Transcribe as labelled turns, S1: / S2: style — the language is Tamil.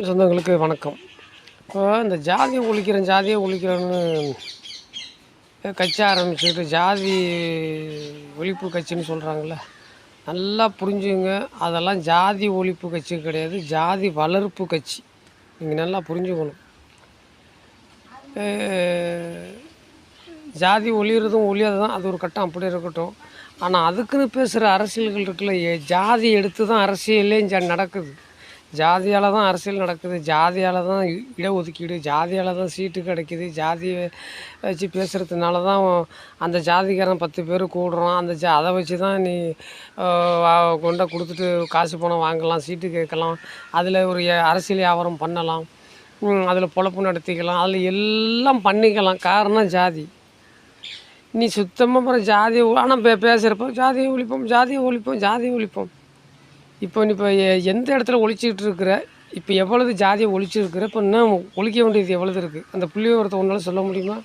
S1: சொந்தங்களுக்கு வணக்கம். இப்போ இந்த ஜாதியை ஒழிக்கிறேன்னு கட்சி ஆரம்பிச்சுட்டு ஜாதி ஒழிப்பு கட்சின்னு சொல்கிறாங்களே, நல்லா புரிஞ்சுங்க. அதெல்லாம் ஜாதி ஒழிப்பு கட்சி கிடையாது, ஜாதி வளர்ப்பு கட்சி. நீங்கள் நல்லா புரிஞ்சுக்கணும். ஜாதி ஒழிகிறதும் ஒழியாததான், அது ஒரு கட்டம் அப்படியே இருக்கட்டும். ஆனால் அதுக்குன்னு பேசுகிற அரசியல்கள் இருக்குல்ல, ஜாதி எடுத்து தான் அரசியலே நடக்குது. ஜாதியால் தான் அரசியல் நடக்குது, ஜாதியால் தான் இடஒதுக்கீடு, ஜாதியால் தான் சீட்டு கிடைக்கிது. ஜாதியை வச்சு பேசுகிறதுனால தான் அந்த ஜாதிக்காரன் 10 பேர் கூடுறான். அதை வச்சு தான் நீ கொண்டை கொடுத்துட்டு காசு பணம் வாங்கலாம், சீட்டு கேட்கலாம், அதில் ஒரு அரசியல் வியாபாரம் பண்ணலாம், அதில் பொழப்பு நடத்திக்கலாம், அதில் எல்லாம் பண்ணிக்கலாம். காரணம் ஜாதி. நீ சுத்தமாக அப்புறம் ஜாதியை ஆனால் பேசுகிறப்போ ஜாதியை ஒழிப்போம். இப்போ எந்த இடத்துல ஒழிச்சிக்கிட்டு இருக்கிற, இப்போ எவ்வளவு ஜாதியை ஒழிச்சிருக்கிற, இப்போ இன்னும் ஒழிக்க வேண்டியது எவ்வளவு இருக்குது? அந்த புள்ளிவிவரத்தை ஒன்றால் சொல்ல முடியுமா?